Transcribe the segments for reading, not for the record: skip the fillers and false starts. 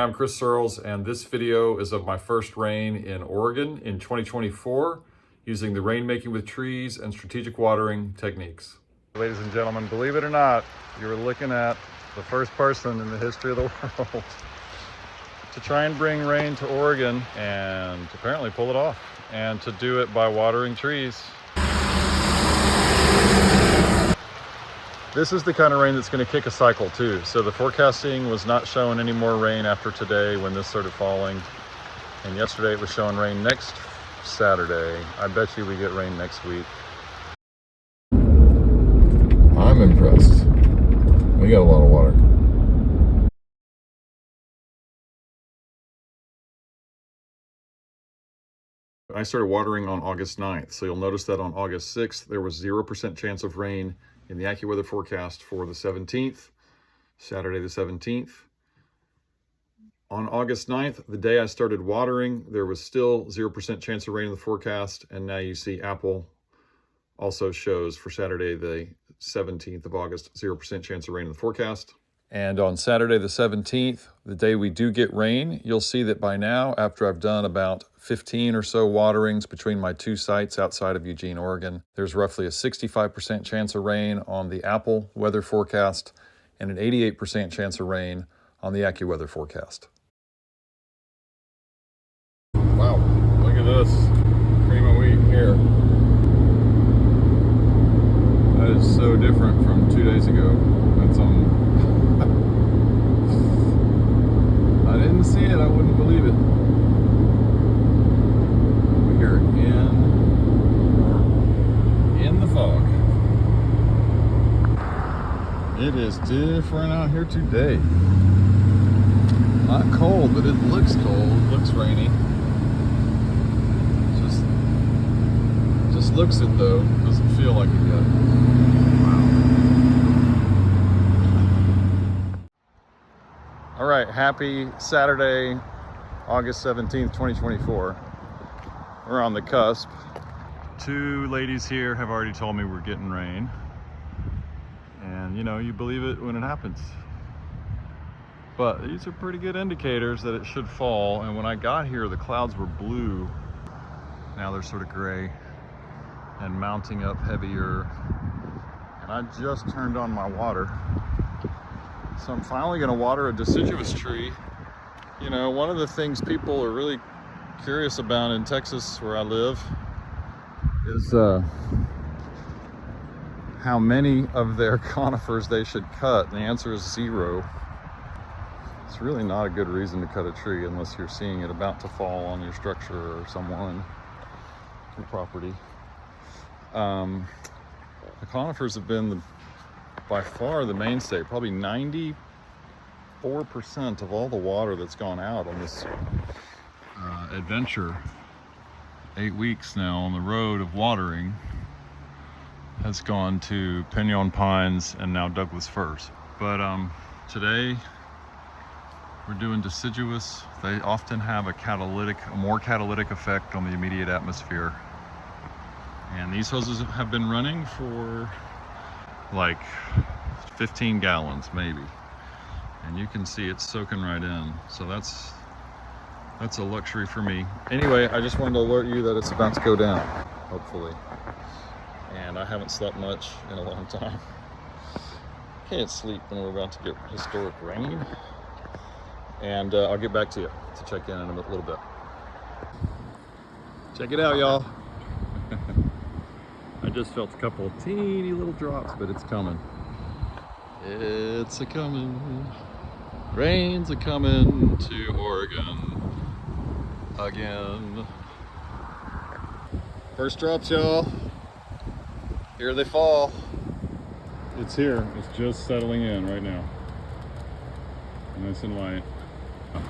Hi, I'm Chris Searles, and this video is of my first rain in Oregon in 2024 using the rainmaking with trees and strategic watering techniques. Ladies and gentlemen, believe it or not, you're looking at the first person in the history of the world to try and bring rain to Oregon and apparently pull it off, and to do it by watering trees. This is the kind of rain that's going to kick a cycle too. So the forecasting was not showing any more rain after today when this started falling. And yesterday it was showing rain next Saturday. I bet you we get rain next week. I'm impressed. We got a lot of water. I started watering on August 9th. So you'll notice that on August 6th, there was 0% chance of rain in the AccuWeather forecast for the 17th, Saturday the 17th. On August 9th, the day I started watering, there was still 0% chance of rain in the forecast. And now you see Apple also shows for Saturday the 17th of August, 0% chance of rain in the forecast. And on Saturday the 17th, the day we do get rain, you'll see that by now, after I've done about 15 or so waterings between my two sites outside of Eugene, Oregon, there's roughly a 65% chance of rain on the Apple weather forecast and an 88% chance of rain on the AccuWeather forecast. Wow, look at this cream of wheat here. That is so different from 2 days ago. That's I didn't see it, I wouldn't believe it. We're in the fog. It is different out here today. Not cold, but it looks cold, it looks rainy. Just looks it though, doesn't feel like it yet. All right, happy Saturday, August 17th, 2024. We're on the cusp. Two ladies here have already told me we're getting rain. And you know, you believe it when it happens. But these are pretty good indicators that it should fall. And when I got here, the clouds were blue. Now they're sort of gray and mounting up heavier. And I just turned on my water. So I'm finally gonna water a deciduous tree. You know, one of the things people are really curious about in Texas, where I live, is how many of their conifers they should cut. And the answer is 0. It's really not a good reason to cut a tree unless you're seeing it about to fall on your structure or someone, your property. The conifers have been by far the mainstay. Probably 94% of all the water that's gone out on this adventure, 8 weeks now on the road of watering, has gone to pinyon pines and now Douglas firs. But today we're doing deciduous. They often have a more catalytic effect on the immediate atmosphere. And these hoses have been running for like 15 gallons maybe. And you can see it's soaking right in. So that's a luxury for me. Anyway, I just wanted to alert you that it's about to go down, hopefully. And I haven't slept much in a long time. Can't sleep when we're about to get historic rain. And I'll get back to you to check in a little bit. Check it out, y'all. I just felt a couple of teeny little drops, but it's coming. It's a coming. Rain's a coming to Oregon again. First drops, y'all. Here they fall. It's here. It's just settling in right now. Nice and light. Oh,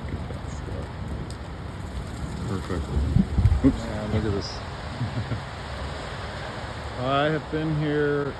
look at that stuff. Perfect. Oops. And look at this. I have been here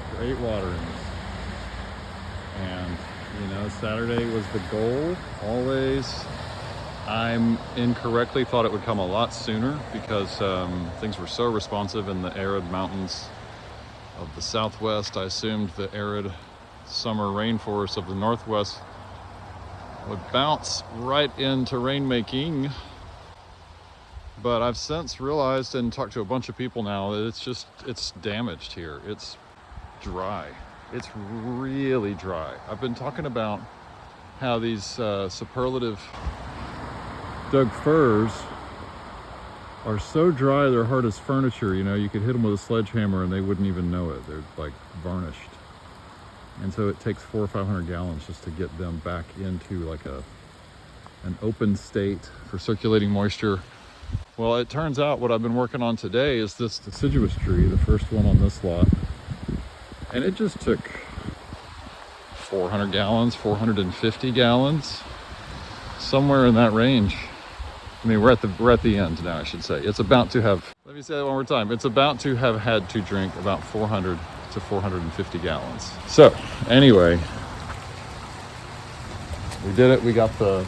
for 8 waterings. And, you know, Saturday was the goal, always. I incorrectly thought it would come a lot sooner because things were so responsive in the arid mountains of the Southwest. I assumed the arid summer rainforests of the Northwest would bounce right into rainmaking. But I've since realized and talked to a bunch of people now that it's damaged here. It's dry. It's really dry. I've been talking about how these superlative Doug firs are so dry they're hard as furniture. You know, you could hit them with a sledgehammer and they wouldn't even know it. They're like varnished. And so it takes 400 or 500 gallons just to get them back into like an open state for circulating moisture. Well, it turns out what I've been working on today is this deciduous tree, the first one on this lot. And it just took 400 gallons, 450 gallons, somewhere in that range. I mean, we're at the end now, I should say. It's about to have, let me say that one more time. It's about to have had to drink about 400 to 450 gallons. So anyway, we did it. We got the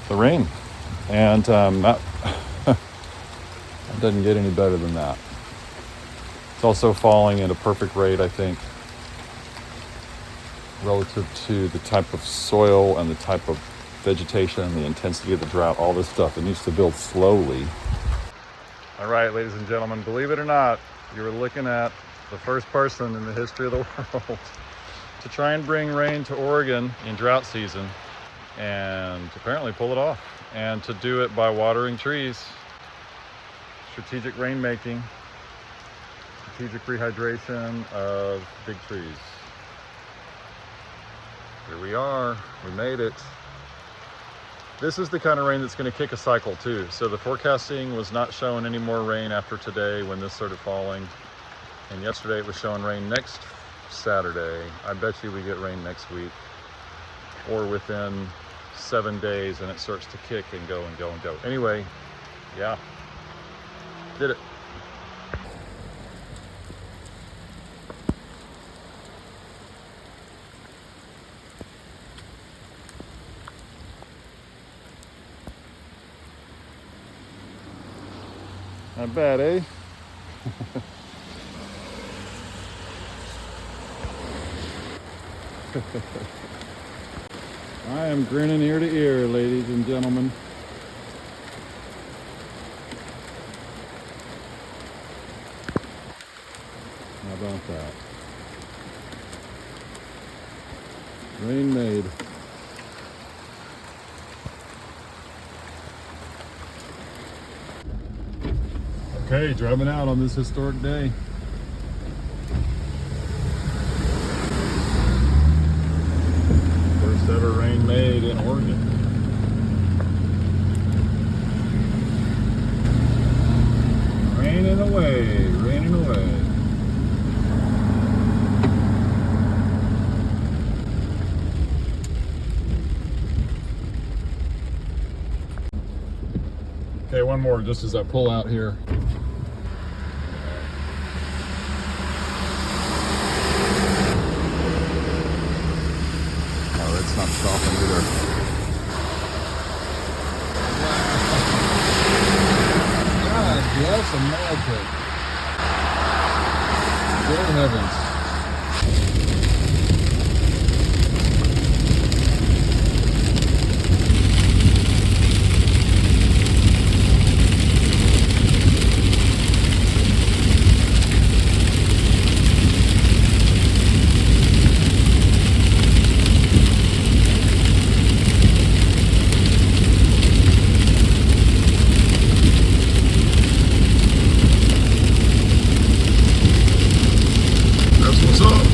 rain, and that doesn't get any better than that. It's also falling at a perfect rate, I think, relative to the type of soil and the type of vegetation, the intensity of the drought, all this stuff. It needs to build slowly. All right, ladies and gentlemen, believe it or not, you were looking at the first person in the history of the world to try and bring rain to Oregon in drought season and apparently pull it off. And to do it by watering trees, strategic rainmaking, strategic rehydration of big trees. Here we are, we made it. This is the kind of rain that's going to kick a cycle too. So the forecasting was not showing any more rain after today when this started falling. And yesterday it was showing rain next Saturday. I bet you we get rain next week or within 7 days, and it starts to kick and go and go and go. Anyway, yeah, did it. Not bad, eh? I am grinning ear to ear, ladies and gentlemen. How about that? Rain made. Okay, driving out on this historic day. First ever rain made in Oregon. Raining away, raining away. Okay, one more just as I pull out here. Oh, it's not stopping either. God bless America. Good heavens. That's what's up.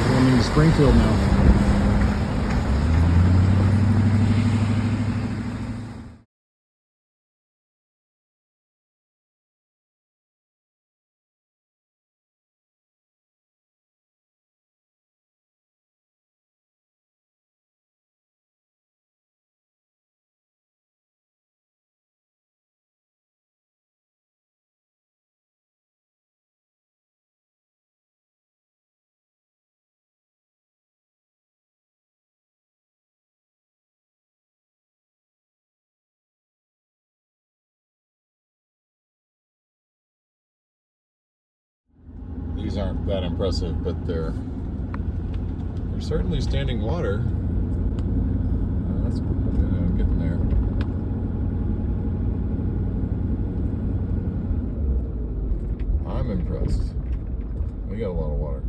Going into Springfield now. trees aren't that impressive, but they're certainly standing water. That's getting there. I'm impressed. We got a lot of water.